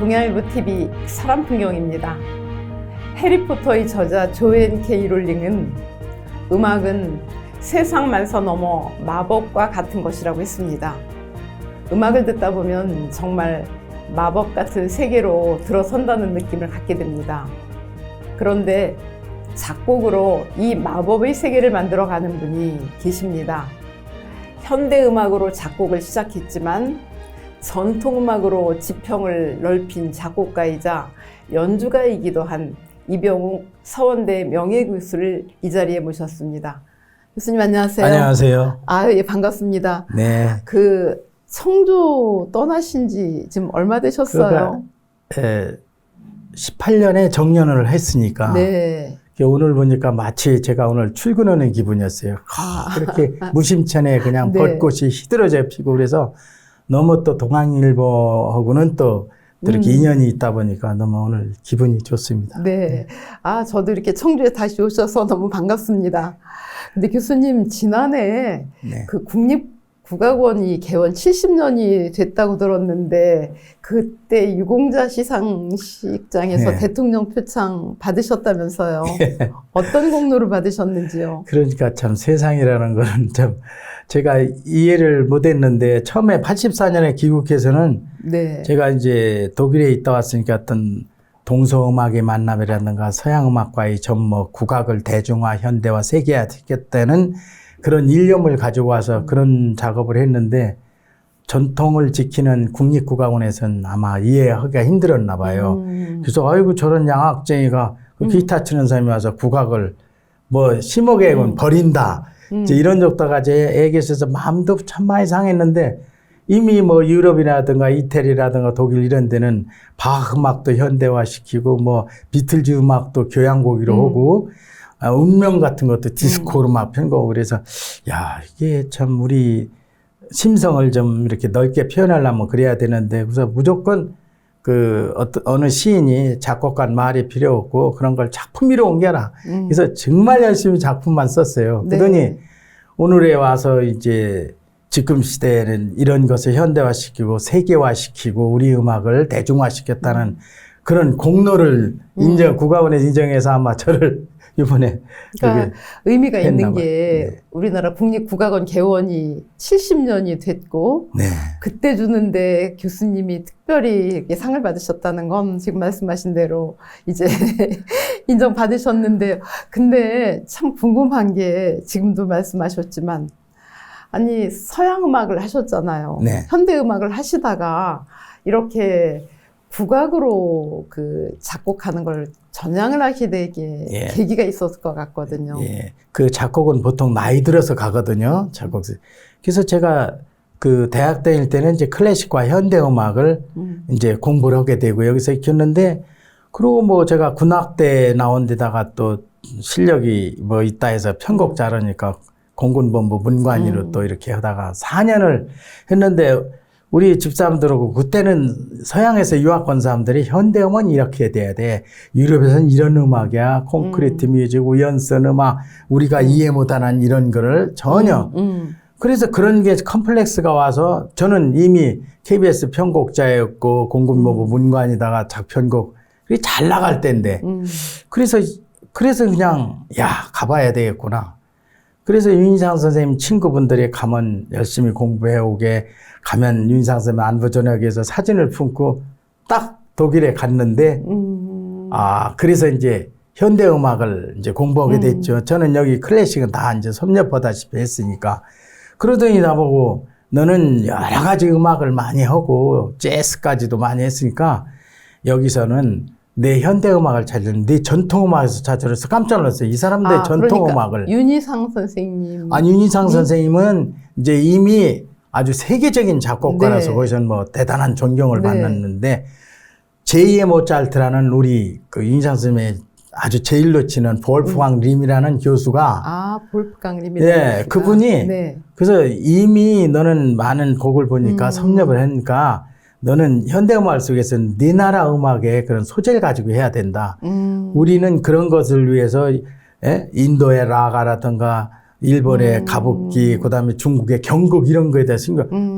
동양일보 TV 사람풍경입니다. 해리포터의 저자 조앤 K 롤링은 음악은 세상만서 넘어 마법과 같은 것이라고 했습니다. 음악을 듣다 보면 정말 마법 같은 세계로 들어선다는 느낌을 갖게 됩니다. 그런데 작곡으로 이 마법의 세계를 만들어가는 분이 계십니다. 현대음악으로 작곡을 시작했지만 전통음악으로 지평을 넓힌 작곡가이자 연주가이기도 한 이병욱 서원대 명예교수를 이 자리에 모셨습니다. 교수님 안녕하세요. 안녕하세요. 예, 반갑습니다. 네. 청주 떠나신 지 지금 얼마 되셨어요? 18년에 정년을 했으니까. 네. 오늘 보니까 마치 제가 오늘 출근하는 기분이었어요. 그렇게 무심천에 그냥 네. 벚꽃이 휘들어져 피고 그래서 너무 또 동양일보하고는 또 이렇게 인연이 있다 보니까 너무 오늘 기분이 좋습니다. 네. 저도 이렇게 청주에 다시 오셔서 너무 반갑습니다. 근데 교수님, 지난해 네. 국립국악원이 개원 70년이 됐다고 들었는데, 그때 유공자 시상식장에서 네. 대통령 표창 받으셨다면서요. 어떤 공로를 받으셨는지요? 그러니까 참 세상이라는 거는 참 제가 이해를 못했는데 처음에 84년에 귀국해서는 네. 제가 이제 독일에 있다 왔으니까 어떤 동서음악의 만남이라든가 서양음악과의 접목, 국악을 대중화, 현대화, 세계화 시켰다는 그런 일념을 가지고 와서 그런 작업을 했는데 전통을 지키는 국립국악원에서는 아마 이해하기가 힘들었나 봐요. 그래서 아이고 저런 양악쟁이가 기타 치는 사람이 와서 국악을 심어계획은 버린다. 이제 이런 적도가 제 애기에서 마음도 참 많이 상했는데 이미 유럽이라든가 이태리라든가 독일 이런 데는 바흐 음악도 현대화시키고 비틀즈 음악도 교향곡으로 하고 운명 같은 것도 디스코로 막 편곡하고 그래서 이게 참 우리 심성을 좀 이렇게 넓게 표현하려면 그래야 되는데 그래서 무조건 어느 시인이 작곡가 말이 필요 없고 그런 걸 작품 위로 옮겨라. 그래서 정말 열심히 작품만 썼어요. 네. 그러더니 오늘에 와서 이제 지금 시대에는 이런 것을 현대화시키고 세계화시키고 우리 음악을 대중화시켰다는 그런 공로를 국악원에서 인정해서 아마 저를 이번에 그러니까 의미가 있는 게 네. 우리나라 국립국악원 개원이 70년이 됐고 네. 그때 주는데 교수님이 특별히 이렇게 상을 받으셨다는 건 지금 말씀하신 대로 이제 인정받으셨는데 근데 참 궁금한 게 지금도 말씀하셨지만 아니 서양 음악을 하셨잖아요. 네. 현대 음악을 하시다가 이렇게 국악으로 작곡하는 걸 전향을 하게 되게 예. 계기가 있었을 것 같거든요. 예. 작곡은 보통 나이 들어서 가거든요. 작곡. 그래서 제가 대학 다닐 때는 이제 클래식과 현대 음악을 이제 공부를 하게 되고 여기서 익혔는데 그리고 제가 군악대 나온 데다가 또 실력이 있다 해서 편곡 잘하니까 공군본부 문관위로 또 이렇게 하다가 4년을 했는데 우리 집사람들하고 그때는 서양에서 유학 온 사람들이 현대음은 이렇게 돼야 돼. 유럽에서는 이런 음악이야. 콘크리트 뮤직, 우연선 음악, 우리가 이해 못하는 이런 거를 전혀. 그래서 그런 게 컴플렉스가 와서 저는 이미 KBS 편곡자였고 공군본부 문관이다가 작편곡 잘 나갈 때인데 그래서 그냥 가봐야 되겠구나. 그래서 윤희상 선생님 친구분들이 가면 열심히 공부해오게 가면 윤희상 선생님 안부 전역에서 사진을 품고 딱 독일에 갔는데 그래서 이제 현대음악을 이제 공부하게 됐죠. 저는 여기 클래식은 다 이제 섭렵하다시피 했으니까 그러더니 나보고 너는 여러 가지 음악을 많이 하고 재즈까지도 많이 했으니까 여기서는 내 현대음악을 찾으는 내 전통음악에서 찾으려서 깜짝 놀랐어요. 이 사람들의 전통음악을. 그러니까 윤희상 선생님. 윤희상 선생님은 이제 이미 아주 세계적인 작곡가라서 네. 거기서는 대단한 존경을 네. 받았는데 제2의 모차르트라는 우리 윤희상 선생님의 아주 제일로 치는 볼프강 림이라는 교수가 볼프강 림이라는 교수가 그분이 네. 그래서 이미 너는 많은 곡을 보니까 섭렵을 하니까 너는 현대음악 속에서는 네 나라 음악의 그런 소재를 가지고 해야 된다. 우리는 그런 것을 위해서 인도의 라가라든가 일본의 가부키, 그다음에 중국의 경극 이런 거에 대해서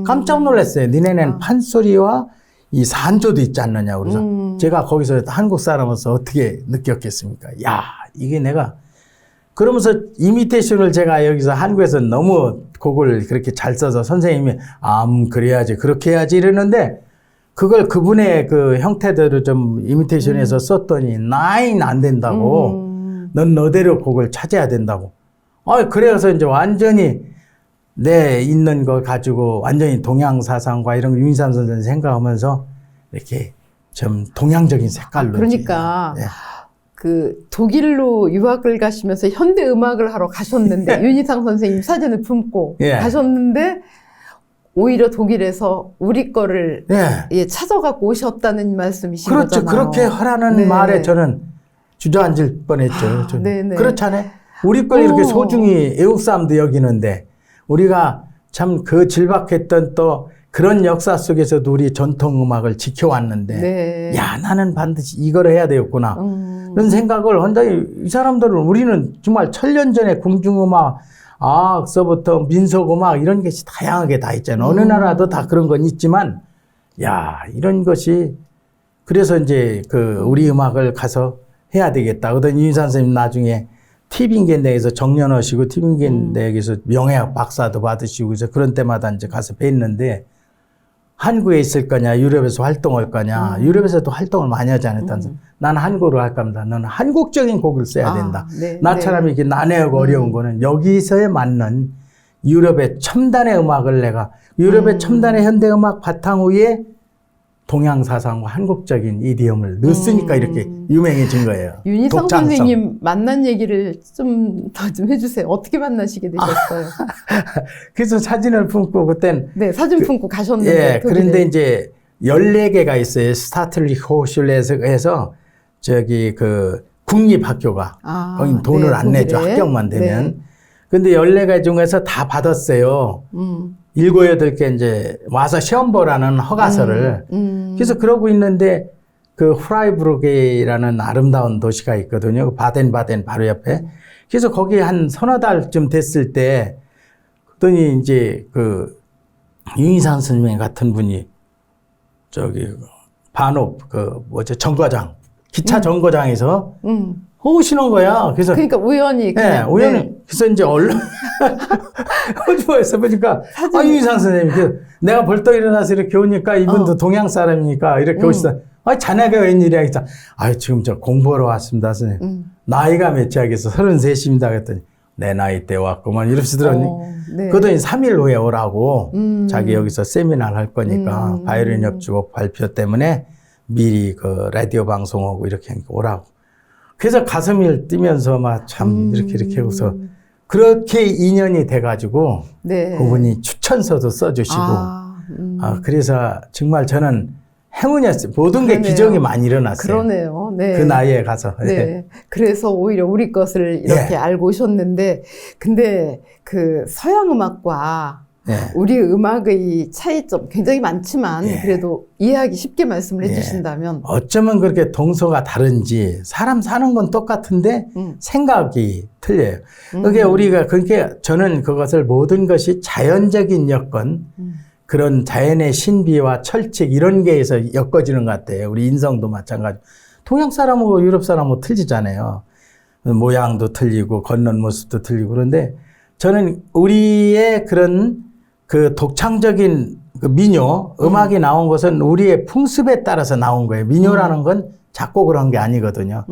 깜짝 놀랐어요. 니네는 판소리와 이 산조도 있지 않느냐. 그래서 제가 거기서 한국 사람으로서 어떻게 느꼈겠습니까? 야, 이게 내가 그러면서 이미테이션을 제가 여기서 한국에서 너무 곡을 그렇게 잘 써서 선생님이 그래야지 그렇게 해야지 이러는데 그걸 그분의 그 형태대로 좀 이미테이션해서 썼더니 안 된다고. 넌 너대로 곡을 찾아야 된다고. 그래서 이제 완전히 내 있는 걸 가지고 완전히 동양 사상과 이런 거 윤희삼 선생님 생각하면서 이렇게 좀 동양적인 색깔로. 그러니까 예. 그 독일로 유학을 가시면서 현대 음악을 하러 가셨는데 윤희상 선생님 사진을 품고 예. 가셨는데 오히려 독일에서 우리 거를 예. 찾아갖고 오셨다는 말씀이신 그렇죠. 거잖아요. 그렇게 하라는 네. 말에 저는 주저앉을 뻔했죠. 네네. 그렇잖아요. 우리 걸 이렇게 소중히 애국 사람도 여기는데 우리가 참 그 질박했던 또 그런 역사 속에서도 우리 전통 음악을 지켜왔는데 네. 야, 나는 반드시 이걸 해야 되겠구나. 그런 생각을 혼자 이 사람들은 우리는 정말 천년 전에 궁중음악, 악서부터 민속음악 이런 것이 다양하게 다 있잖아요. 어느 나라도 다 그런 건 있지만 야, 이런 것이 그래서 이제 그 우리 음악을 가서 해야 되겠다. 그러더니 윤희삼 선생님 나중에 티빙겐대에서 정년하시고 티빙겐대에서 명예학 박사도 받으시고 그래서 그런 때마다 이제 가서 뵀는데 한국에 있을 거냐, 유럽에서 활동할 거냐, 유럽에서도 활동을 많이 하지 않았다. 나는 한국으로 할 겁니다. 너는 한국적인 곡을 써야 된다. 네, 나처럼 이렇게 난해하고 어려운 거는 여기서에 맞는 유럽의 첨단의 음악을 내가 유럽의 첨단의 현대음악 바탕 위에 동양 사상과 한국적인 이디엄을 넣었으니까 이렇게 유명해진 거예요. 윤희상 독창성. 선생님 만난 얘기를 좀 더 좀 해주세요. 어떻게 만나시게 되셨어요? 그래서 사진을 품고 그땐 네, 사진 품고 가셨는데. 예, 그런데 이제 14개가 있어요. 스타틀릭 호슐에서 저기 그 국립학교가 거기 돈을 네, 안 내죠. 독일에. 합격만 되면. 네. 근데 14개 중에서 다 받았어요. 7, 8개 이제 와서 시험 보라는 허가서를. 그래서 그러고 있는데 그 프라이부르크라는 아름다운 도시가 있거든요. 그 바덴바덴 바로 옆에. 그래서 거기 한 서너 달쯤 됐을 때 그랬더니 이제 그 윤희상 선생님 같은 분이 저기 반업 그 뭐죠 정거장 기차 정거장에서 오시는 거야. 그래서 그러니까 우연히. 네, 우연히. 그래서 이제 얼른 호주에서 보니까 윤희상 선생님 내가 벌떡 일어나서 이렇게 오니까 이분도 동양 사람이니까 이렇게 오시다. 자네가 웬일이야? 그래서 지금 저 공부하러 왔습니다, 선생님. 나이가 몇이야? 그래서 33입니다. 그랬더니 내 나이 때 왔구만 이러시더니 네. 그러더니 3일 후에 오라고 자기 여기서 세미나를 할 거니까 바이올린 협주곡 발표 때문에 미리 그 라디오 방송하고 이렇게 하니까 오라고. 그래서 가슴이 뛰면서 막 참 이렇게 해서 그렇게 인연이 돼가지고 네. 그분이 추천서도 써주시고 그래서 정말 저는 행운이었어요. 모든 게 기적이 많이 일어났어요. 그러네요. 네. 그 나이에 가서. 네. 그래서 오히려 우리 것을 이렇게 알고 오셨는데, 근데 그 서양 음악과 우리 음악의 차이점 굉장히 많지만 그래도 이해하기 쉽게 말씀을 해주신다면 어쩌면 그렇게 동서가 다른지 사람 사는 건 똑같은데 생각이 틀려요. 그게 우리가 그렇게 저는 그것을 모든 것이 자연적인 여건 그런 자연의 신비와 철칙 이런 게에서 엮어지는 것 같아요. 우리 인성도 마찬가지. 동양 사람하고 유럽 사람하고 틀리잖아요. 모양도 틀리고 걷는 모습도 틀리고 그런데 저는 우리의 그런 그 독창적인 그 민요 음악이 나온 것은 우리의 풍습에 따라서 나온 거예요. 민요라는 건 작곡을 한 게 아니거든요.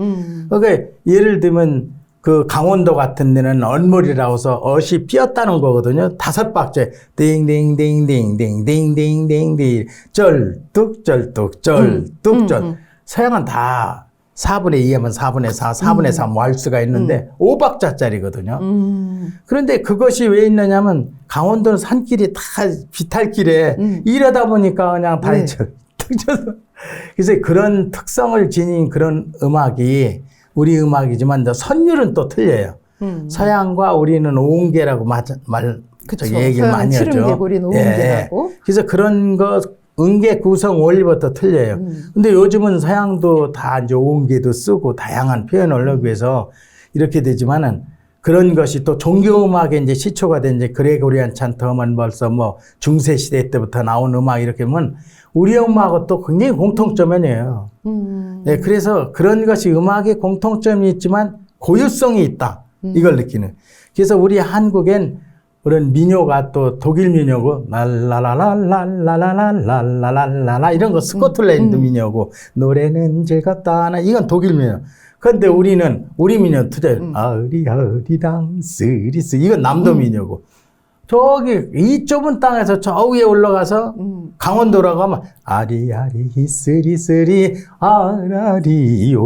그러니까 예를 들면 그 강원도 같은 데는 언물이라고 해서 어시 삐었다는 거거든요. 5박자 띵띵띵띵띵띵띵띵띵 쩔뚝쩔뚝 쩔뚝쩔 서양은 다 4분의 2하면 4분의 4, 4분의 3 왈스가 있는데 5박자짜리거든요. 그런데 그것이 왜 있느냐면 강원도는 산길이 다 비탈길에 이러다 보니까 그냥 다 그래서 그런 특성을 지닌 그런 음악이 우리 음악이지만 선율은 또 틀려요. 서양과 우리는 오음계라고 얘기를 많이 하죠. 칠음개구리는 오음계라고. 그래서 그런 거 음계 구성 원리부터 틀려요. 근데 요즘은 서양도 다 이제 오음계도 쓰고 다양한 표현을 하기 위해서 이렇게 되지만은 그런 것이 또 종교음악의 이제 시초가 된 이제 그레고리안 찬트음은 벌써 뭐 중세 시대 때부터 나온 음악 이렇게 하면 우리 엄마하고 또 굉장히 공통점이에요. 네, 그래서 그런 것이 음악의 공통점이 있지만 고유성이 있다. 이걸 느끼는. 그래서 우리 한국엔 그런 민요가 또 독일 민요고 랄라라랄랄랄랄랄랄랄라 이런 거 스코틀랜드 민요고 노래는 즐겁다. 이건 독일 민요. 그런데 우리는 우리 민요 투자 아리아리당 쓰리스 이건 남도 민요고 저기 이 좁은 땅에서 저 위에 올라가서 강원도라고 하면 아리아리 쓰리쓰리 아라리요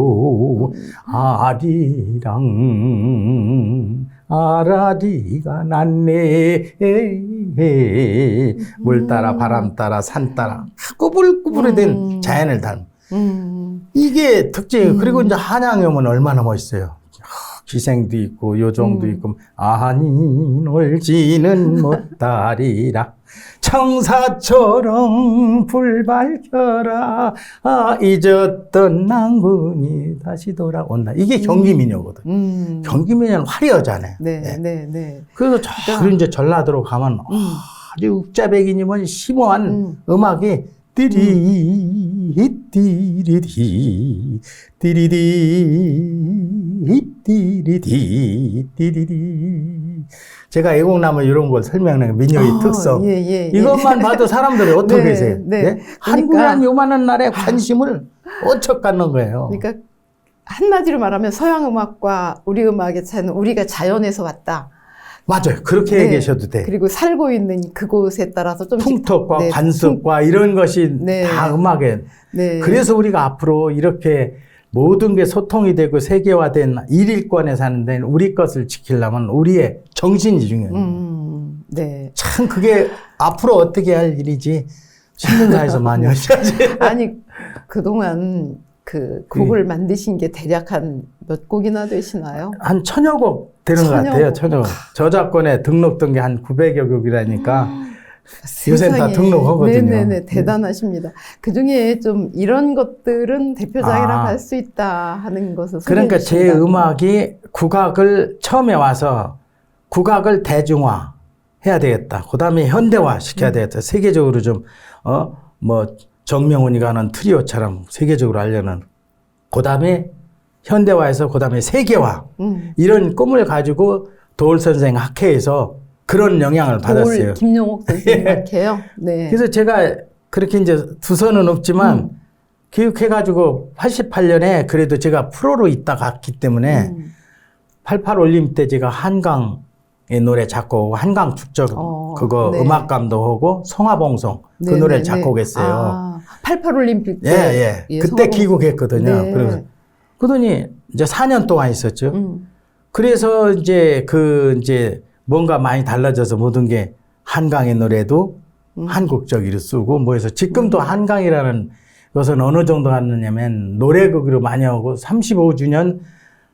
아리랑 아라리가 났네 물 따라 바람 따라 산 따라 꾸불꾸불이 된 자연을 닮은 이게 특징이에요. 그리고 이제 한양에 오면 얼마나 멋있어요. 기생도 있고 요정도 있고 아니 놀지는 못하리라 청사처럼 불 밝혀라 잊었던 낭군이 다시 돌아온다. 이게 경기민요거든. 경기민요는 화려하잖아요. 네, 네, 네. 그래서 저 이제 전라도로 가면 아주 욱자백이니면 심오한 음악이 띠리 띠리디 띠리디 띠리디 띠리디 제가 애국나무 이런 걸 설명하는 민요의 특성 이것만 봐도 사람들이 어떻게 계세요? 네. 네? 한국이란 요만한 나라에 관심을 어척 갖는 거예요. 그러니까 한마디로 말하면 서양 음악과 우리 음악의 차이는 우리가 자연에서 왔다. 맞아요. 그렇게 얘기하셔도 돼. 그리고 살고 있는 그곳에 따라서 좀 풍토과 관습과 이런 것이 다 음악에. 그래서 우리가 앞으로 이렇게 모든 게 소통이 되고 세계화된 일일권에 사는 데는 우리 것을 지키려면 우리의 정신이 중요해요. 네. 참 그게 앞으로 어떻게 할 일이지 신문사에서 많이 하셔야지. 아니 그동안 그 곡을 만드신 게 대략 한 몇 곡이나 되시나요? 한 1000여 곡 되는 것 같아요. 1000여 곡. 저작권에 등록된 게 한 900여 곡이라니까 요새는 다 등록하거든요. 네네네. 대단하십니다. 그중에 좀 이런 것들은 대표작이라고 할 수 있다 하는 것을 그러니까 제 음악이 국악을 처음에 와서 국악을 대중화 해야 되겠다. 그 다음에 현대화 시켜야 되겠다. 세계적으로 좀 정명훈이가 하는 트리오처럼 세계적으로 하려는. 그 다음에 현대화에서 그 다음에 세계화. 이런 꿈을 가지고 도올 선생 학회에서 그런 영향을 받았어요. 김용옥 선생님 학회요? 네. 그래서 제가 그렇게 이제 두서는 없지만 교육해가지고 88년에 그래도 제가 프로로 있다 갔기 때문에 88 올림픽 때 제가 한강의 노래 작곡, 한강 축적 그거 음악 감독하고 성화봉송 그 노래를 작곡했어요. 88 올림픽 때. 예. 그때 귀국했거든요. 그래서 그러더니 이제 4년 동안 있었죠. 그래서 이제 뭔가 많이 달라져서 모든 게 한강의 노래도 한국적으로 쓰고 해서 지금도 한강이라는 것은 어느 정도 갔느냐면 노래극으로 많이 하고 35주년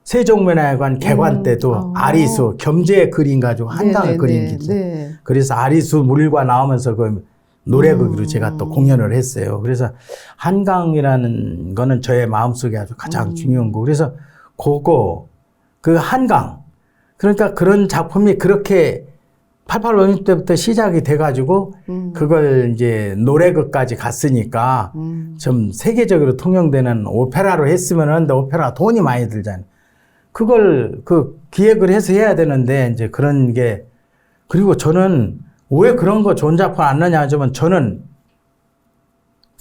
세종문화회관 개관 때도 아리수 겸재 그림 가지고 한강을 그린 게 그래서 아리수 물과 나오면서 그 노래극으로 제가 또 공연을 했어요. 그래서 한강이라는 거는 저의 마음속에 아주 가장 중요한 거. 그래서 그 한강. 그러니까 그런 작품이 그렇게 88 올림픽 때부터 시작이 돼가지고 그걸 이제 노래극까지 갔으니까 좀 세계적으로 통용되는 오페라로 했으면은 근데 오페라 돈이 많이 들잖아요. 그걸 기획을 해서 해야 되는데 이제 그런 게 그리고 저는 왜 그런 거 좋은 작품 안 넣냐 하지만 저는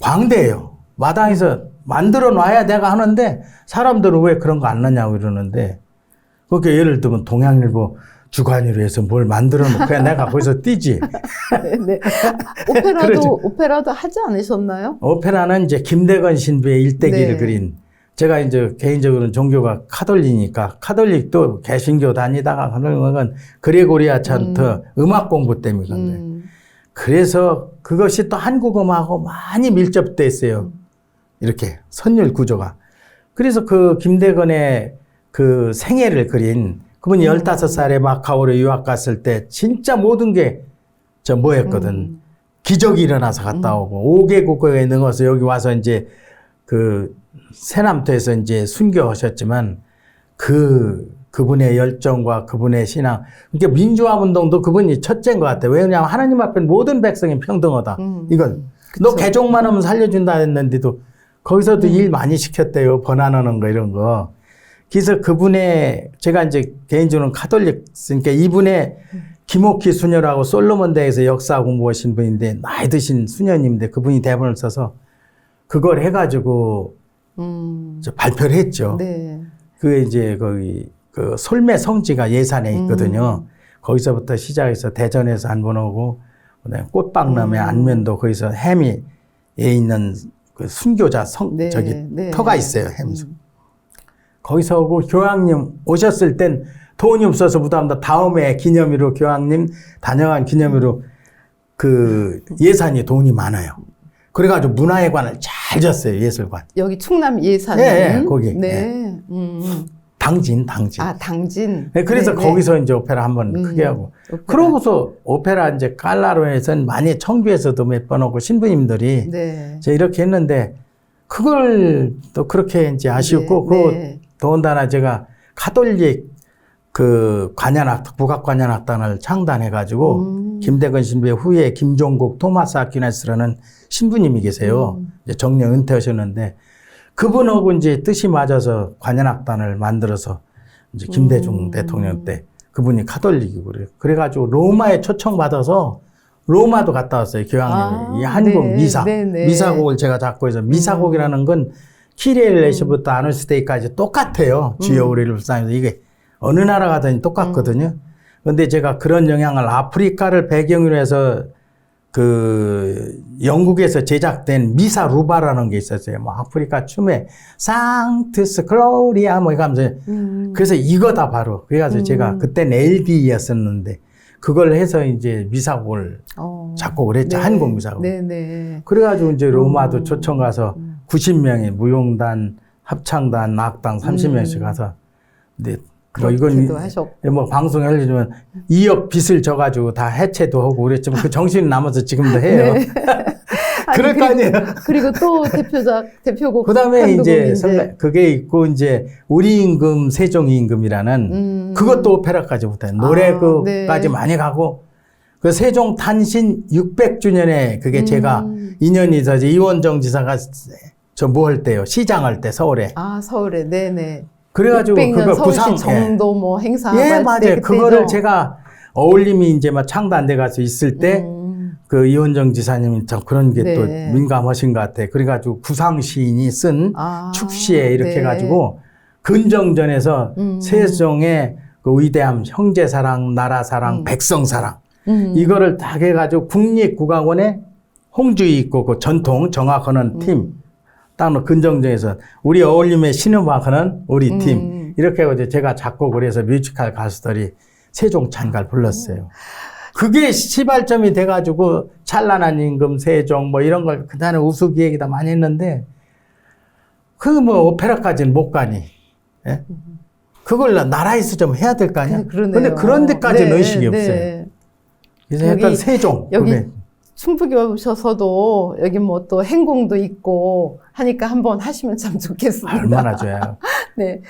광대예요. 마당에서 만들어 놔야 내가 하는데 사람들은 왜 그런 거 안 넣냐고 이러는데 그렇게 예를 들면 동양일보 주간으로 해서 뭘 만들어 놓고 내가 거기서 뛰지. 네. 오페라도 하지 않으셨나요? 오페라는 이제 김대건 신부의 일대기를 그린 제가 이제 개인적으로는 종교가 카톨릭이니까 카톨릭도 개신교 다니다가 가는 그레고리아 찬트 음악 공부 때문에 그런 거예요. 그래서 그것이 또 한국 음악하고 많이 밀접돼 있어요. 이렇게 선율 구조가. 그래서 그 김대건의 그 생애를 그린 그분이 15살에 마카오로 유학 갔을 때 진짜 모든 게 뭐였거든. 기적이 일어나서 갔다 오고 5개국에 능어서 여기 와서 이제 그 새남토에서 이제 순교하셨지만 그분의 열정과 그분의 신앙, 그러니까 민주화 운동도 그분이 첫째인 것 같아요. 왜냐하면 하나님 앞에 모든 백성이 평등하다. 이건 너 개종만 하면 살려준다 했는데도 거기서도 일 많이 시켰대요. 번안하는 거 이런 거. 그래서 그분의 제가 이제 개인적으로 카톨릭 그러니까 이분의 김옥희 수녀라고 솔로몬대에서 역사 공부하신 분인데 나이 드신 수녀님인데 그분이 대본을 써서 그걸 해가지고 발표를 했죠. 네. 그게 이제 거기 그 솔매 성지가 예산에 있거든요. 거기서부터 시작해서 대전에서 한 번 오고 그다음에 꽃박람회 안면도 거기서 해미에 있는 그 순교자 네, 저기 네. 터가 있어요. 해미소. 거기서 오고 교황님 오셨을 땐 돈이 없어서 무담다 다음에 기념으로 교황님 다녀간 기념으로 그 예산이 돈이 많아요. 그래가지고 문화회관을 잘 졌어요. 예술관. 여기 충남 예산. 예, 거기. 네. 당진. 아, 당진. 네, 그래서 네, 거기서 이제 오페라 한번 크게 하고. 오페라. 그러고서 오페라 이제 깔라로에서는 많이 청주에서도 몇 번 오고 신부님들이 네. 제가 이렇게 했는데 그걸 또 그렇게 이제 아쉬웠고 네. 더군다나 제가 카톨릭 그 관현악 국악관현악단을 창단해가지고 김대건 신부의 후에 김종국 토마스 아퀴나스라는 신부님이 계세요. 이제 정년 은퇴하셨는데 그분하고 이제 뜻이 맞아서 관현악단을 만들어서 이제 김대중 대통령 때 그분이 카톨릭이고 그래요. 그래가지고 로마에 초청받아서 로마도 갔다 왔어요. 교황님이. 이 한국 네, 미사. 네, 네. 미사곡을 제가 잡고 해서 미사곡이라는 건 키리엘레시부터 아누스테이까지 똑같아요. 주여 우리를 불쌍해서 이게 어느 나라 가든지 똑같거든요. 그런데 제가 그런 영향을 아프리카를 배경으로 해서 그 영국에서 제작된 미사 루바라는 게 있었어요. 뭐 아프리카 춤에 상트스 글로리아 뭐 이거 하면서 그래서 이거다 바로. 그래가지고 제가 그때는 LB였었는데 그걸 해서 이제 미사곡을 작곡을 했죠. 네. 한국 미사곡. 네네. 그래가지고 이제 로마도 초청 가서 90명의 무용단, 합창단, 악당 30명씩 가서 근데 뭐 이건 뭐 방송에 하려면 2억 빚을 져가지고 다 해체도 하고 그랬지만 그 정신이 남아서 지금도 해요. 네. 그럴 거 아니에요. 그리고 또 대표곡. 그다음에 이제 그게 있고 이제 우리 임금 세종 임금이라는 그것도 오페라까지 붙어요. 노래극까지 네. 많이 가고 그 세종 탄신 600주년에 그게 제가 인연이 있어서 이원정 지사가 저 뭐 할 때요. 시장할 때 서울에. 아 서울에 네네. 그래가지고 그거 구상 정도 뭐 행사. 예 맞아요. 그거를 제가 어울림이 이제 막 창단돼 가서 있을 때 그 이원정 지사님이 참 그런 게 또 네. 민감하신 것 같아. 그래가지고 구상 시인이 쓴 축시에 이렇게 네. 해가지고 근정전에서 세종의 그 위대함, 형제 사랑, 나라 사랑, 백성 사랑 이거를 딱 해가지고 국립국악원에 홍주이 있고 그 전통 정악하는 팀. 딱 근정전에서 우리 어울림의 신음악하는 우리 팀 이렇게 해서 제가 작곡을 해서 뮤지컬 가수들이 세종 찬가를 불렀어요. 그게 시발점이 돼가지고 찬란한 임금 세종 뭐 이런 걸 그다음에 우수기획이다 많이 했는데 그 뭐 오페라까지는 못 가니. 예? 그걸 나라에서 좀 해야 될 거 아니야? 그런데 그런 데까지는 의식이 없어요. 그래서 약간 세종. 여기 그게. 충북에 오셔서도 여기 뭐 또 행궁도 있고 하니까 한번 하시면 참 좋겠습니다. 얼마나 좋아요. 네.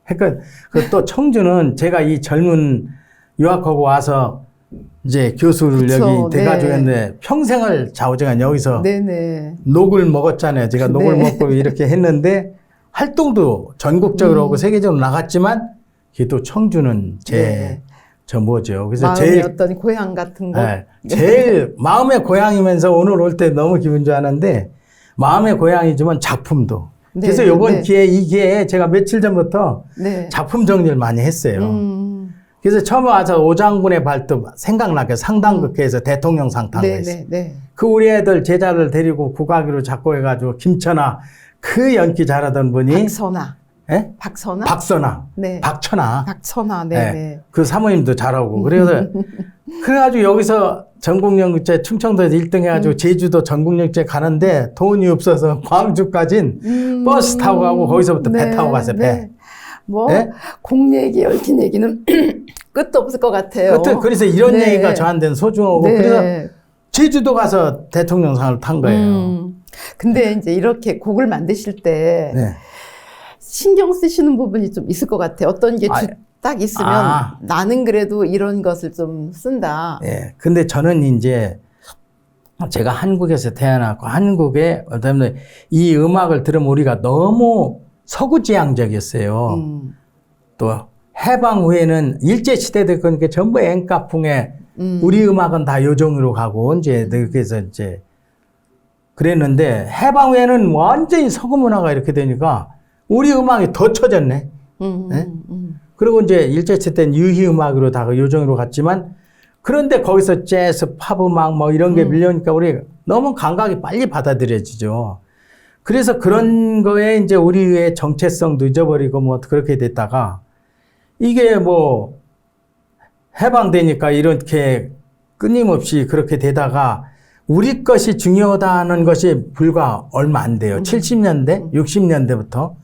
그러니까 또 청주는 제가 이 젊은 유학하고 와서 이제 교수를 그쵸, 여기 돼가지고 네. 했는데 평생을 좌우지간 여기서 네네. 녹을 먹었잖아요. 제가 녹을 네. 먹고 이렇게 했는데 활동도 전국적으로 하고 세계적으로 나갔지만 그래도 청주는 저 뭐죠. 그래서 마음의 제일 어떤 고향 같은 거. 네, 제일 마음의 고향이면서 오늘 올 때 너무 기분 좋았는데 마음의 고향이지만 작품도. 네, 그래서 이번 네. 이 기회에 제가 며칠 전부터 네. 작품 정리를 많이 했어요. 그래서 처음에 와서 오장군의 발톱 생각나게 상당극회에서 대통령상 탄 거 있어요. 네. 그 우리 애들 제자를 데리고 국악으로 작곡해가지고 김천아 그 연기 잘하던 분이 박선아. 예? 박선아? 박선아. 네. 박천아. 박천아. 네. 네. 그 사모님도 잘하고 그래서 그래가지고 여기서 전국연극제 충청도에서 1등 해가지고 제주도 전국연극제 가는데 돈이 없어서 광주까진 버스 타고 가고 거기서부터 배 타고 갔어요. 배. 뭐 네? 공 얘기, 얽힌 얘기는 끝도 없을 것 같아요. 그래서 이런 네. 얘기가 저한테는 소중하고 네. 그래서 제주도 가서 대통령상을 탄 거예요. 근데 이제 이렇게 곡을 만드실 때 네. 신경 쓰시는 부분이 좀 있을 것 같아요. 어떤 게 딱 있으면 나는 그래도 이런 것을 좀 쓴다. 예. 근데 저는 이제 제가 한국에서 태어났고 한국에 그다음에 이 음악을 들으면 우리가 너무 서구지향적이었어요. 또 해방 후에는 일제 시대 되니까 전부 엔카풍에 우리 음악은 다 요정으로 가고 이제 그래서 이제 그랬는데 해방 후에는 완전히 서구 문화가 이렇게 되니까 우리 음악이 더 처졌네. 네? 그리고 이제 일제 시대 때는 유희 음악으로 다 요정으로 갔지만 그런데 거기서 재즈, 팝 음악 뭐 이런 게 밀려오니까 우리 너무 감각이 빨리 받아들여지죠. 그래서 그런 거에 이제 우리의 정체성도 잊어버리고 뭐 그렇게 됐다가 이게 뭐 해방되니까 이렇게 끊임없이 그렇게 되다가 우리 것이 중요하다는 것이 불과 얼마 안 돼요. 70년대, 60년대부터.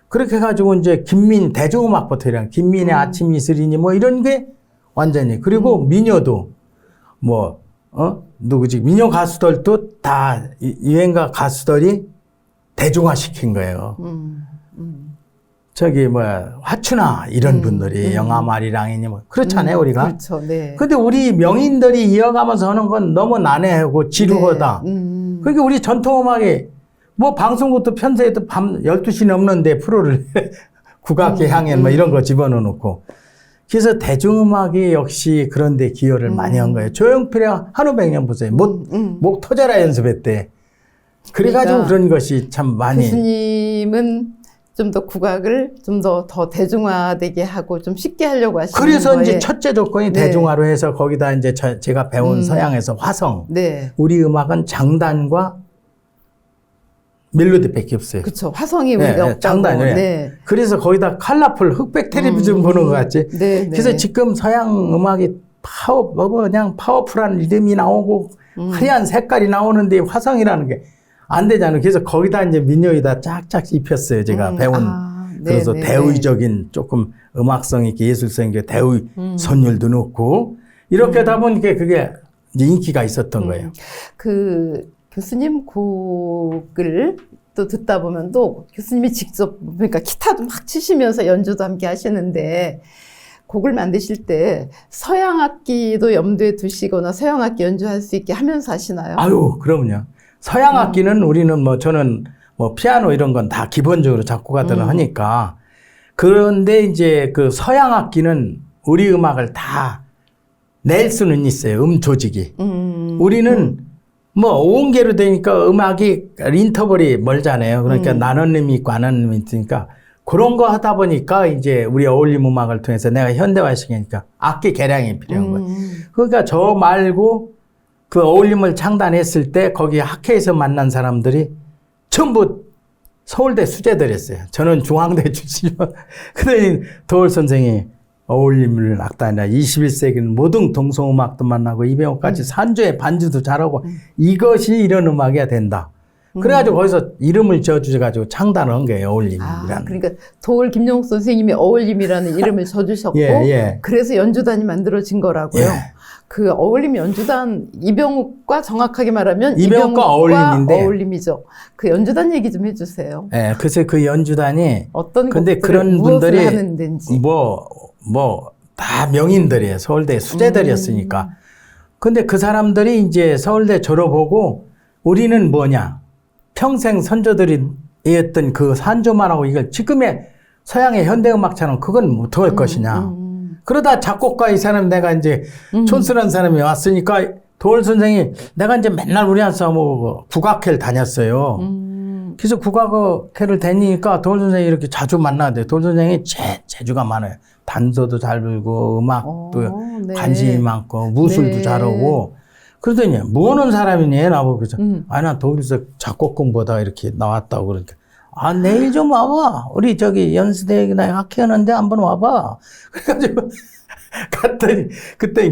그렇게 해가지고 이제 대중음악부터 이런 김민의 아침 이슬이니 뭐 이런 게 완전히. 그리고 민요도 누구지? 민요 가수들도 다 유행가 가수들이 대중화시킨 거예요. 화춘아 이런 분들이 영아마리랑이니 뭐 그렇잖아요, 우리가. 그렇죠. 네. 근데 우리 명인들이 이어가면서 하는 건 너무 난해하고 지루하다. 네. 그러니까 우리 전통음악이 뭐 방송국도 편성해도 밤 12시 넘는데 프로를 국악계 향연 뭐 이런 거 집어넣어 놓고. 그래서 대중음악이 역시 그런 데 기여를 많이 한 거예요. 조용필의 한우백년 보세요. 목 터져라 연습했대. 그래가지고 그러니까 그런 것이 참 많이. 교수님은 좀 더 국악을 좀 더 대중화되게 하고 좀 쉽게 하려고 하시는 그래서 거에. 이제 첫째 조건이 네. 대중화로 해서 거기다 이제 제가 배운 서양에서 화성. 네. 우리 음악은 장단과 멜로디밖에 없어요. 그렇죠. 화성이 우리가 없다고. 장단이에요. 네. 그래서 거기다 컬러풀 흑백 텔레비전 보는 것 같지. 네, 그래서 네. 지금 서양 음악이 그냥 파워풀한 리듬이 나오고 화려한 색깔이 나오는데 화성이라는 게 안 되잖아요. 그래서 거기다 이제 민요에다 짝짝 입혔어요. 제가 배운. 그래서 네, 네, 대의적인 조금 음악성 있게 예술성 있게 대의 선율도 넣고 이렇게 하다 보니까 그게 이제 인기가 있었던 거예요. 그 교수님 곡을 또 듣다 보면 또 교수님이 직접 그러니까 기타도 막 치시면서 연주도 함께 하시는데 곡을 만드실 때 서양 악기도 염두에 두시거나 서양 악기 연주할 수 있게 하면서 하시나요? 아유, 그럼요. 서양 악기는 우리는 저는 피아노 이런 건 다 기본적으로 작곡가들은 하니까. 그런데 이제 그 서양 악기는 우리 음악을 다 낼 수는 있어요. 조직이. 우리는 오음계로 되니까 음악이 인터벌이 멀잖아요. 그러니까 나는 음이 있고 안 하는 음이 있으니까 그런 거 하다 보니까 이제 우리 어울림 음악을 통해서 내가 현대화시키니까 악기 개량이 필요한 거예요. 그러니까 저 말고 그 어울림을 창단했을 때 거기 학회에서 만난 사람들이 전부 서울대 수재들이었어요. 저는 중앙대 출신이고 그러니 도올 선생이 어울림을 악단이나 21세기는 모든 동성음악도 만나고 이병호까지 산조의 반주도 잘하고 이것이 이런 음악이야 된다. 그래가지고 거기서 이름을 지어주셔가지고 창단을 한 거예요. 어울림이라는. 그러니까 도올 김용욱 선생님이 어울림이라는 이름을 져주셨고 그래서 연주단이 만들어진 거라고요. 그 어울림 연주단 이병욱과 정확하게 말하면 이병욱과 어울림인데 어울림이죠. 그 연주단 얘기 좀 해주세요. 네, 그래서 그 연주단이 어떤 근데 그런 분들이 다 명인들이에요. 서울대 수재들이었으니까. 근데 그 사람들이 이제 서울대 졸업하고 우리는 평생 선조들이 했던 그 산조만 하고 이걸 지금의 서양의 현대음악처럼 그건 못할 것이냐. 그러다 작곡가 이 사람 내가 이제 촌스러운 사람이 왔으니까 도올 선생이 내가 이제 맨날 우리한테 국악회를 다녔어요. 그래서 국악회를 다니니까 도올 선생이 이렇게 자주 만나는데 도올 선생이 재주가 많아요. 단소도 잘 불고 음악도 관심이 많고 무술도 잘하고 그러더니 뭐 하는 사람이니 나보고 그래서 난 독일에서 작곡 공부하다가 이렇게 나왔다고 그러니까 내일 좀 와봐. 우리 연수대학에 학회하는데 한번 와봐. 그래가지고 갔더니 그때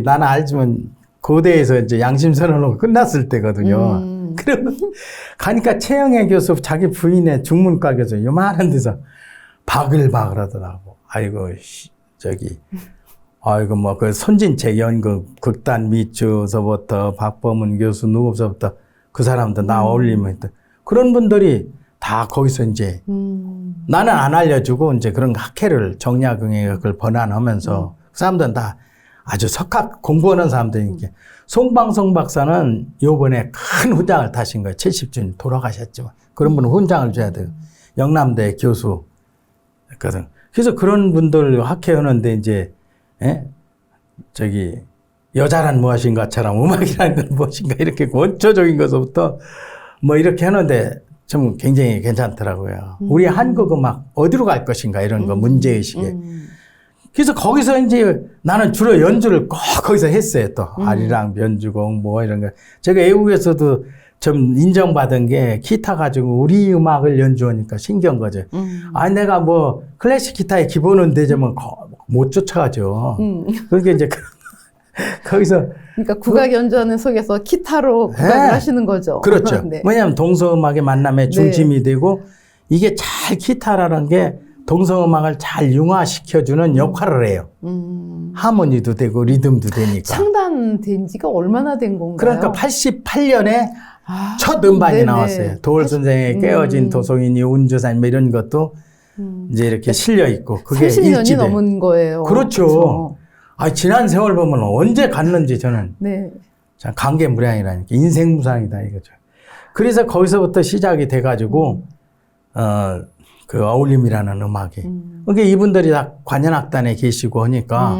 나는 알지만 고대에서 이제 양심선언하고 끝났을 때거든요. 그러면 가니까 최영애 교수 자기 부인의 중문과 교수 요만한 데서 바글바글 하더라고. 아이고 그 손진책 연극 극단 미추서부터 박범은 교수 누구서부터 그 사람들 나 어울리면 했던 그런 분들이 다 거기서 이제 나는 안 알려주고 이제 그런 학회를 정약용의 그걸 번안하면서 그 사람들은 다 아주 석학 공부하는 사람들이니까 송방송 박사는 요번에 큰 훈장을 타신 거예요. 70주년 돌아가셨죠. 그런 분은 훈장을 줘야 돼요. 영남대 교수였거든. 그래서 그런 분들 학회하는데 이제, 여자란 무엇인가처럼 음악이라는 건 무엇인가 이렇게 원초적인 것부터 뭐 이렇게 하는데 좀 굉장히 괜찮더라고요. 우리 한국 음악 어디로 갈 것인가 이런 거 문제의식에. 그래서 거기서 이제 나는 주로 연주를 꼭 거기서 했어요. 또 아리랑 연주곡 뭐 이런 거. 제가 외국에서도 좀 인정받은 게 기타 가지고 우리 음악을 연주하니까 신기한 거죠. 아니 내가 뭐 클래식 기타의 기본은 되지만 못 쫓아가죠. 그러니까 이제 거기서 그러니까 국악 연주하는 속에서 기타로 국악을 하시는 거죠. 그렇죠. 네. 왜냐하면 동서음악의 만남의 중심이 되고 이게 잘 기타라는 게 동서음악을 잘 융화시켜주는 역할을 해요. 하모니도 되고 리듬도 되니까. 창단된 지가 얼마나 된 건가요? 그러니까 88년에 첫 음반이 네네. 나왔어요. 도올 선생의 깨어진 도송이니 운주산 뭐 이런 것도 이제 이렇게 실려 있고 그게 30년이 일집에. 넘은 거예요. 그렇죠. 아, 지난 세월 보면 언제 갔는지 저는 네. 참 감개무량이라니까 인생무상이다 이거죠. 그래서 거기서부터 시작이 돼가지고 그 어울림이라는 음악이. 그러니까 이분들이 다 관현악단에 계시고 하니까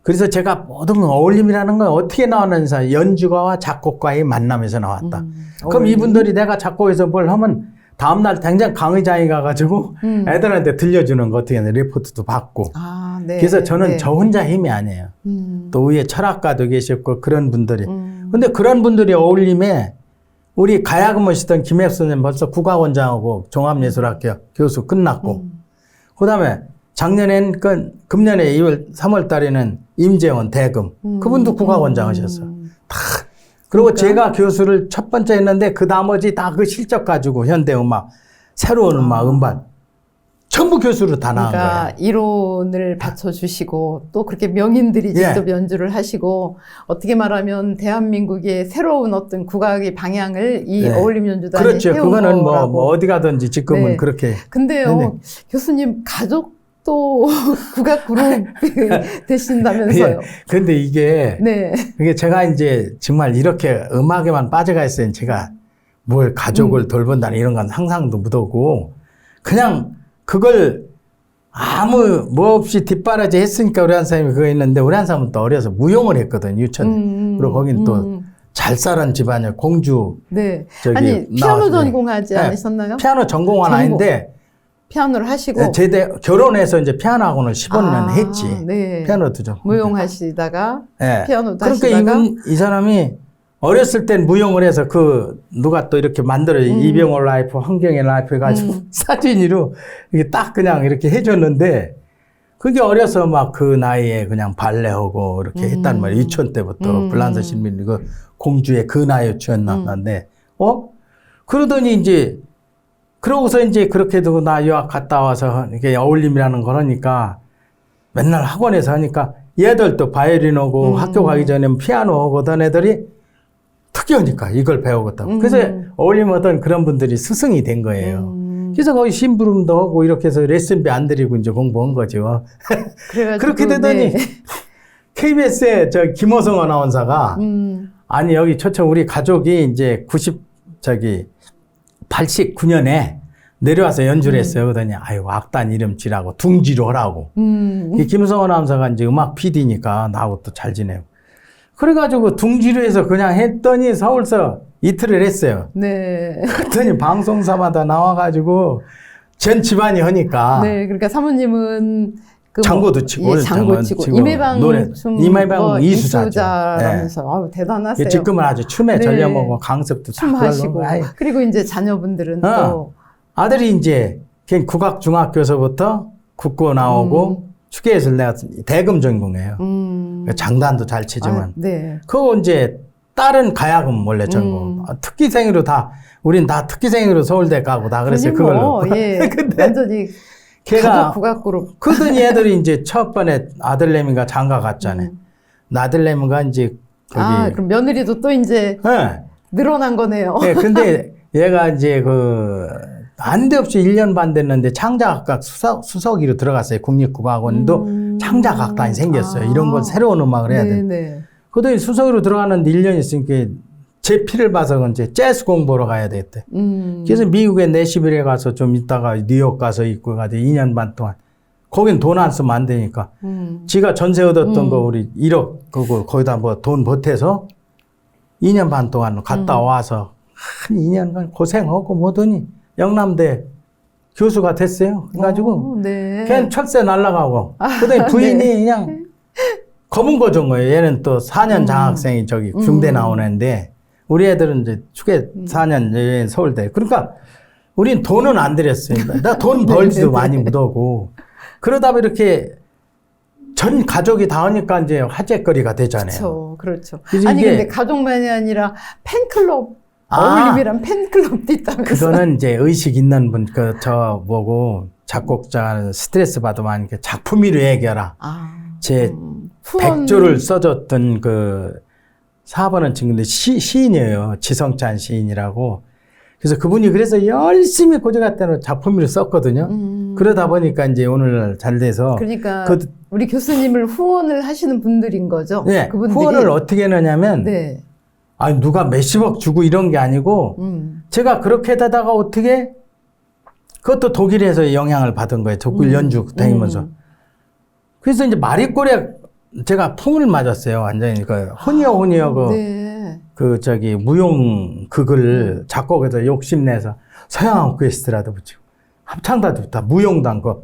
그래서 제가 모든 어울림이라는 건 어떻게 나오는지 연주가와 작곡가의 만남에서 나왔다. 그럼 이분들이 내가 작곡해서 뭘 하면 다음날 당장 강의장에 가가지고 애들한테 들려주는 거 어떻게 하냐 리포트도 받고. 아, 네. 그래서 저는 네. 저 혼자 힘이 아니에요. 또 위에 철학가도 계셨고 그런 분들이. 근데 그런 분들이 어울림에 우리 가야금을 쓰던 김혜수 선생님 벌써 국악원장하고 종합예술학교 교수 끝났고 그다음에 작년엔 금년에 2월 3월 달에는 임재원 대금 그분도 국악원장 하셨어. 다. 그리고 그러니까. 제가 교수를 첫 번째 했는데 그 나머지 다 그 실적 가지고 현대음악 새로운 음악 음반 전부 교수로 다 나온 그러니까 거예요. 이론을 받쳐주시고 또 그렇게 명인들이 직접 연주를 하시고 어떻게 말하면 대한민국의 새로운 어떤 국악의 방향을 이 어울림 연주단이 그렇죠. 해온 그거는 뭐 거라고. 어디 가든지 지금은 네. 그렇게. 근데요, 네네. 교수님 가족도 국악 그룹 되신다면서요? 예. 근데 이게 네. 제가 이제 정말 이렇게 음악에만 빠져가 있으면 제가 뭘 가족을 돌본다는 이런 건 상상도 못하고 그냥 그걸 아무 뭐 없이 뒷바라지 했으니까 우리 한 사람이 그거 있는데 우리 한 사람은 또 어려서 무용을 했거든 유치원에. 그리고 거긴 또 잘 살은 집안이야 공주. 네. 저기 아니 피아노 나왔어요. 전공하지 네. 않으셨나요? 피아노 전공은 아닌데 피아노를 하시고 결혼해서 이제 피아노 학원을 15년 했지. 네. 피아노도 좀. 무용하시다가 네. 피아노도 그러니까 하시다가 이 사람이 어렸을 땐 무용을 해서 누가 또 이렇게 만들어 이병헌 라이프, 황경의 라이프 해가지고 사진으로 이게 딱 그냥 이렇게 해줬는데 그게 어려서 막 그 나이에 그냥 발레하고 이렇게 했단 말이에요. 유치원 때부터 불란서 신민 그 공주의 그 나이 유치원 나왔는데 그러더니 이제 그러고서 이제 그렇게도 나 유학 갔다 와서 이게 어울림이라는 거 하니까 맨날 학원에서 하니까 얘들도 바이올린 오고 학교 가기 전에 피아노 오고 하던 애들이 특이하니까 이걸 배우겠다고. 그래서 어울림 하던 그런 분들이 스승이 된 거예요. 그래서 거기 심부름도 하고 이렇게 해서 레슨비 안 드리고 이제 공부한 거죠. 그렇게 되더니 KBS에 저 김호성 아나운서가 아니 여기 초청 우리 가족이 이제 89년에 내려와서 연주를 했어요. 그러더니 아유 악단 이름 지라고 둥지로 하라고. 김호성 아나운서가 이제 음악 PD니까 나하고 또 잘 지내고. 그래가지고 둥지로 해서 그냥 했더니 서울서 이틀을 했어요. 네. 그랬더니 방송사마다 나와가지고 전 집안이 하니까. 네, 그러니까 사모님은 그 장구도 치고, 장구 치고 이매방 이수자라면서 아우 대단하세요. 지금은 아주 춤에 전념하고 강습도 춤 하시고 그리고 이제 자녀분들은 또 아들이 이제 국악 중학교에서부터 국고 나오고 추계예술 내가 대금 전공이에요. 장단도 잘 치지만. 네. 그거 이제 딸은 가야금 원래 전공. 특기생으로 우린 다 특기생으로 서울대 가고 다 그랬어요. 그걸로. 근데 완전히 걔가 국악 그룹. 그러더니 애들이 이제 첫 번에 아들내미가 장가 갔잖아요. 아들내미가 이제 거기. 그럼 며느리도 또 이제 늘어난 거네요. 네, 근데 얘가 이제 난데없이 1년 반 됐는데 창작학과 수석이로 들어갔어요. 국립국악원도 창작학단이 생겼어요. 이런 건 새로운 음악을 해야 돼. 그러더니 수석으로 들어가는데 1년 있으니까 제 피를 봐서 이제 재즈 공부하러 가야 되겠대. 그래서 미국에 내시빌에 가서 좀 있다가 뉴욕 가서 있고 가지고 2년 반 동안. 거긴 돈 안 쓰면 안 되니까. 지가 전세 얻었던 거 우리 1억 그거 거기다 뭐 돈 보태서 2년 반 동안 갔다 와서 한 2년간 고생하고 뭐더니 영남대 교수가 됐어요. 그래가지고 네. 그냥 철새 날라가고. 그다음에 부인이 네. 그냥 검은 거 준 거예요. 얘는 또 4년 장학생이 저기 중대 나오는데 우리 애들은 이제 축에 4년 얘는 서울대. 그러니까 우린 돈은 안 들였어요. 나 돈 벌지도 많이 못하고. 그러다 보니 이렇게 전 가족이 다 하니까 이제 화제거리가 되잖아요. 그렇죠. 아니 근데 가족만이 아니라 팬클럽 어울림이란 팬클럽도 있다면서. 그거는 이제 의식 있는 분, 저 보고 작곡자 스트레스 받으면 하니까 작품위로 얘기하라. 제 후원. 100조를 써줬던 그 4번은 친구인데 시인이에요. 지성찬 시인이라고. 그래서 그분이 그래서 열심히 고생했다는 작품위로 썼거든요. 그러다 보니까 이제 오늘 잘 돼서. 그러니까 우리 교수님을 후원을 하시는 분들인 거죠. 네. 그분들이. 후원을 어떻게 하느냐면 네. 아니 누가 몇십억 주고 이런 게 아니고 제가 그렇게 되다가 어떻게 그것도 독일에서 영향을 받은 거예요. 독일 연주 다니면서. 그래서 이제 마리꼬리에 제가 풍을 맞았어요. 완전히 그 혼이어 그 저기 무용 극을 작곡해서 욕심내서 서양 오케스트라도 붙이고 합창단도 다 무용단 거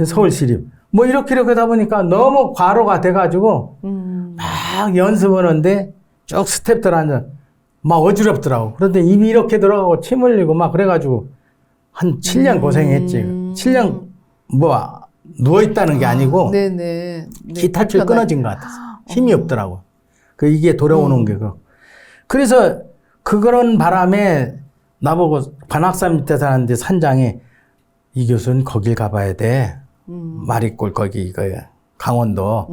서울시립 뭐 이렇게 하다 보니까 너무 과로가 돼가지고 막 연습하는데 쭉 스텝들 앉아 막 어지럽더라고. 그런데 입이 이렇게 들어가고 침 흘리고 막 그래가지고 한 7년 고생했지. 7년 뭐 누워있다는 게 아니고 기타줄 끊어진 것 같았어. 힘이 없더라고. 이게 돌아오는 게 그래서 그런 바람에 나보고 관악산 밑에 사는데 산장에 이 교수는 거길 가봐야 돼. 마리꼴 거기 이거야. 강원도.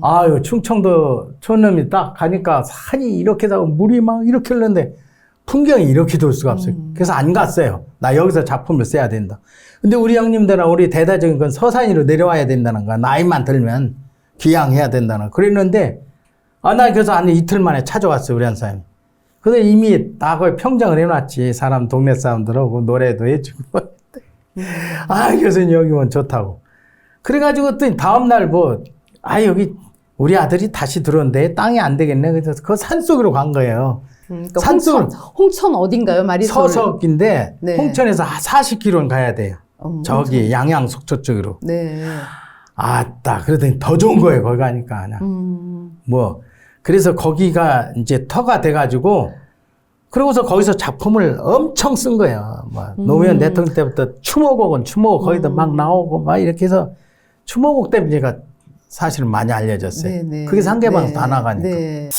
아유 충청도 촌놈이 딱 가니까 산이 이렇게 자고 물이 막 이렇게 흐르는데 풍경이 이렇게 좋을 수가 없어요. 그래서 안 갔어요. 나 여기서 작품을 써야 된다. 근데 우리 형님들은 우리 대대적인 건 서산이로 내려와야 된다는 거야. 나이만 들면 귀향해야 된다는 거야. 그랬는데 나 그래서 한 이틀 만에 찾아왔어요. 우리 한 사람이. 근데 이미 다 거의 평정을 해놨지. 사람 동네 사람들하고 노래도 해주고. 교수님 여기 오면 좋다고. 그래가지고 또 다음날 여기 우리 아들이 다시 들어온대. 땅이 안 되겠네. 그래서 그 산속으로 간 거예요. 그러니까 홍천 어딘가요? 마리솔. 서석인데 네. 홍천에서 40km는 가야 돼요. 저기 양양 속초 쪽으로. 네. 아따 그러더니 더 좋은 거예요. 거기 가니까 그냥. 그래서 거기가 이제 터가 돼가지고 그러고서 거기서 작품을 엄청 쓴 거예요. 노무현 대통령 때부터 추모곡은 추모곡 거기다 막 나오고 막 이렇게 해서 추모곡 때문에 제가 사실은 많이 알려졌어요. 네네. 그게 상계방송 다 나가니까. 네.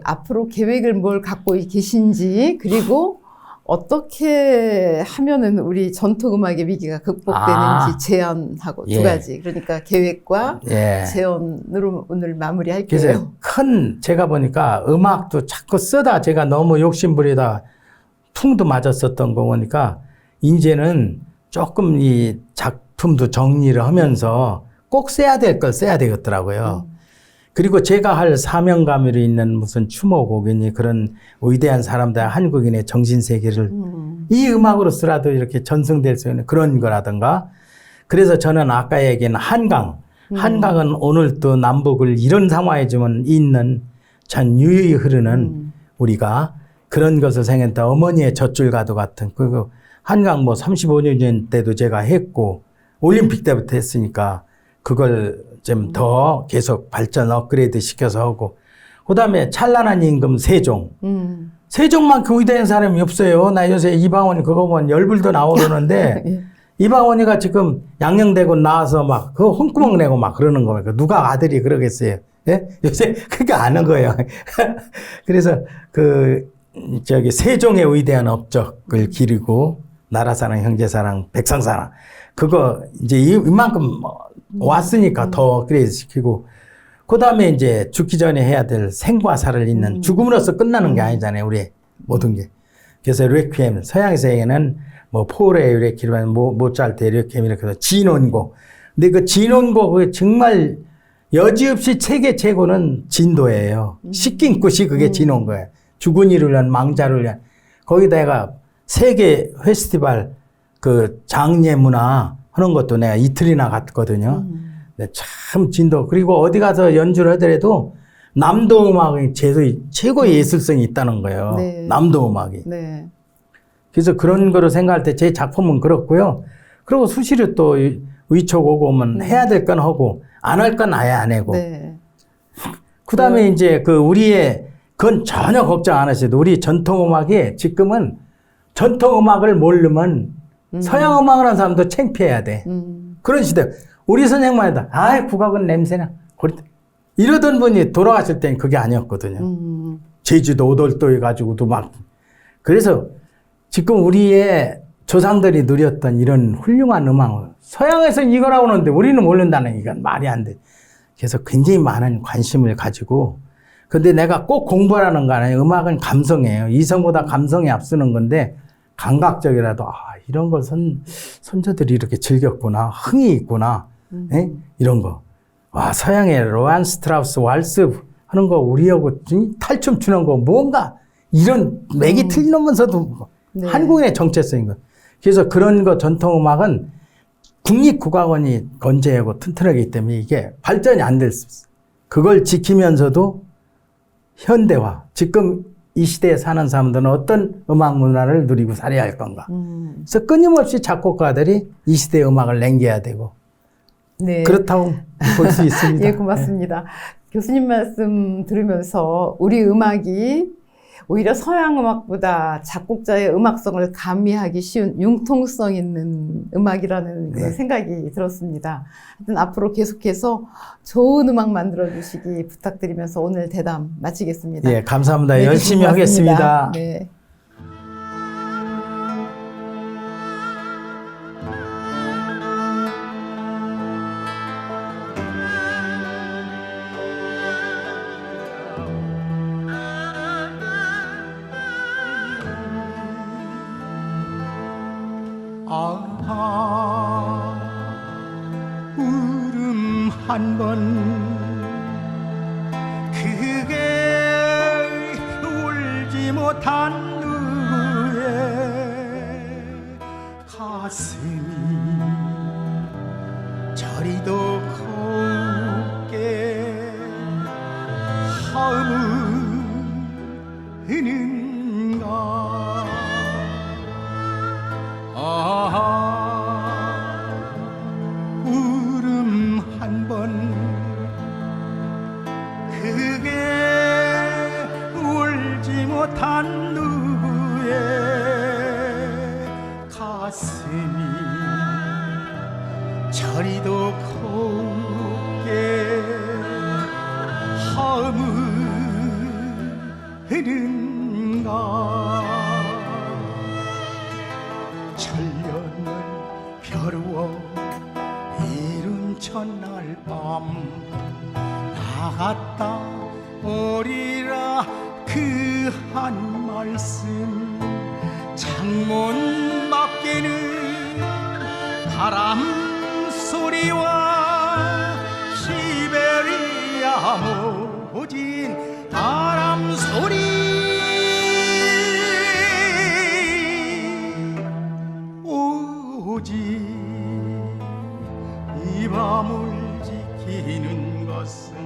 앞으로 계획을 뭘 갖고 계신지 그리고 어떻게 하면은 우리 전통음악의 위기가 극복되는지 제안하고 두 가지. 그러니까 계획과 제안으로 오늘 마무리할게요. 그래서 제가 보니까 음악도 자꾸 쓰다 제가 너무 욕심부리다 풍도 맞았었던 거 보니까 이제는 조금 이 작품도 정리를 하면서 꼭 써야 될 걸 써야 되겠더라고요. 그리고 제가 할 사명감으로 있는 무슨 추모곡이니 그런 위대한 사람들 한국인의 정신세계를 이 음악으로서라도 이렇게 전승될 수 있는 그런 거라든가. 그래서 저는 아까 얘기한 한강은 오늘 또 남북을 이런 상황에 좀 있는 전 유유히 흐르는 우리가 그런 것을 생각했다. 어머니의 젖줄과도 같은 그리고 한강 35년 때도 제가 했고 올림픽 때부터 했으니까 그걸 좀 더 계속 발전 업그레이드 시켜서 하고 그다음에 찬란한 임금 세종. 세종만큼 위대한 사람이 없어요. 나 요새 이방원이 그거 보면 열불도 나오는데 이방원이가 지금 양녕대고 나와서 막 그거 홍구멍 내고 막 그러는 거예요. 누가 아들이 그러겠어요. 예? 요새 그게 아는 거예요. 그래서 세종의 위대한 업적을 기르고 나라사랑, 형제사랑, 백성사랑 그거 이제 이만큼 왔으니까 더 업그레이드 시키고 그 다음에 이제 죽기 전에 해야 될 생과 사를 잇는 죽음으로써 끝나는 게 아니잖아요. 우리 모든 게. 그래서 레퀴엠 서양에서는 포레의 레퀴엠, 모차르트의 레퀴엠 이렇게 해서 진원곡. 근데 그 진원곡이 정말 여지없이 세계 최고는 진도예요. 시킨 곳이 그게 진호인 거예요. 주군이를 위한 망자를 위한. 거기다 내가 세계 페스티벌 그 장례 문화 하는 것도 내가 이틀이나 갔거든요. 근데 참 진도. 그리고 어디 가서 연주를 하더라도 남도 음악이 최고의 예술성이 있다는 거예요. 네. 남도 음악이. 네. 그래서 그런 거를 생각할 때 제 작품은 그렇고요. 그리고 수시로 또 위촉 오고 오면 해야 될 건 하고 안 할 건 아예 안 하고. 네. 그 다음에 이제 그 우리의 그건 전혀 걱정 안 하셔도 우리 전통 음악이 지금은 전통 음악을 모르면 서양 음악을 하는 사람도 창피해야 돼. 그런 시대. 우리 선생님만 해도 아이 국악은 냄새나. 이러던 분이 돌아가실 땐 그게 아니었거든요. 제주도 오돌도에 가지고도 막. 그래서 지금 우리의 조상들이 누렸던 이런 훌륭한 음악을 서양에서 이거라고 하는데 우리는 모른다는 이건 말이 안 돼. 그래서 굉장히 많은 관심을 가지고 근데 내가 꼭 공부하라는 거 아니에요. 음악은 감성이에요. 이성보다 감성이 앞서는 건데 감각적이라도 이런 걸 선조들이 이렇게 즐겼구나. 흥이 있구나. 이런 거. 와, 서양의 로한 스트라우스 왈스 하는 거 우리하고 탈춤 추는 거 뭔가 이런 맥이 틀리면서도 네. 한국인의 정체성인 거. 그래서 그런 거 전통음악은 국립국악원이 건재하고 튼튼하기 때문에 이게 발전이 안 될 수 있어요. 그걸 지키면서도 현대화, 지금 이 시대에 사는 사람들은 어떤 음악 문화를 누리고 살아야 할 건가. 그래서 끊임없이 작곡가들이 이 시대의 음악을 남겨야 되고 네. 그렇다고 볼 수 있습니다. 예, 고맙습니다. 네. 교수님 말씀 들으면서 우리 음악이 오히려 서양 음악보다 작곡자의 음악성을 가미하기 쉬운 융통성 있는 음악이라는 그런 생각이 들었습니다. 하여튼 앞으로 계속해서 좋은 음악 만들어주시기 부탁드리면서 오늘 대담 마치겠습니다. 예, 감사합니다. 네, 열심히 하겠습니다. 네. 울음 한 번 그게 울지 못한 누구의 가슴이 저리도 곱게 허무는가. 울음 한 번 그게 울지 못한 누구의 가슴이 저리도 곱게 허무는가. 천년을 벼루어 이른 첫날 밤 나갔다 오리라 그 한 말씀. 창문 밖에는 바람 소리와 시베리아 모진 바람 소리. 오직 이 밤을 지키는 것은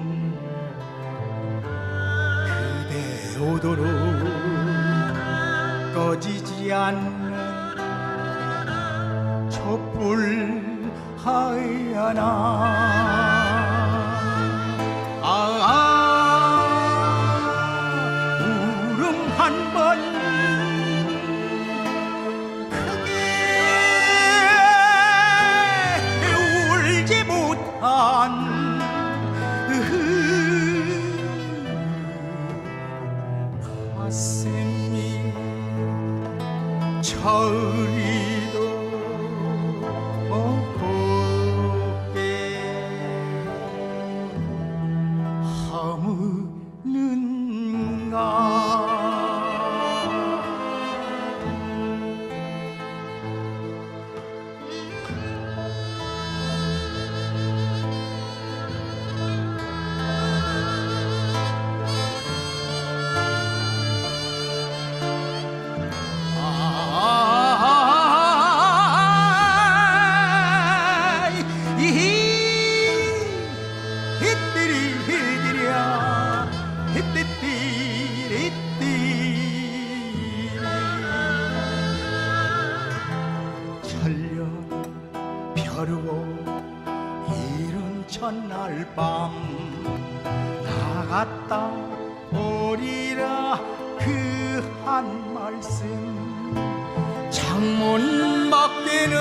그대 오도록 꺼지지 않는 촛불 하얀아. 울음 한 번 크게 울지 못한 가슴이 저리도 곱게 허무는가. 이른 첫날 밤 나갔다 오리라 그 한 말씀 창문 밖에는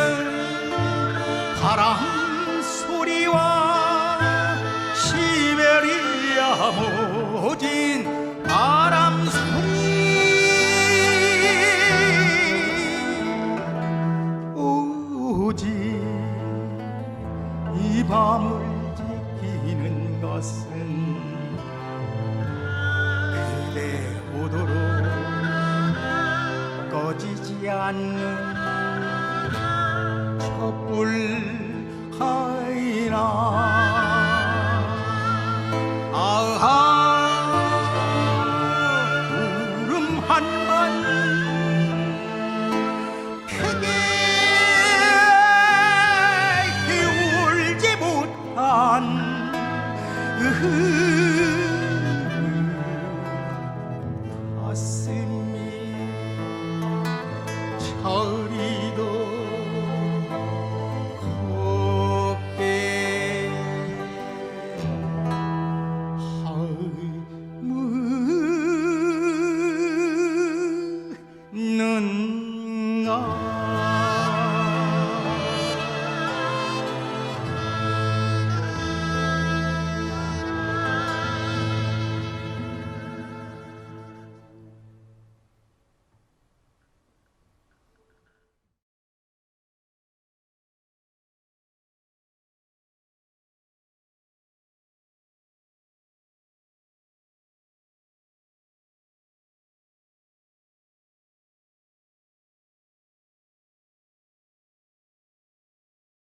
바람 소리와 시베리아 모진 바람 소리 오직 이 밤을 지키는 것은 그대 오도록 꺼지지 않는 촛불 하이나 아하 울음 한번 크게 울지 못한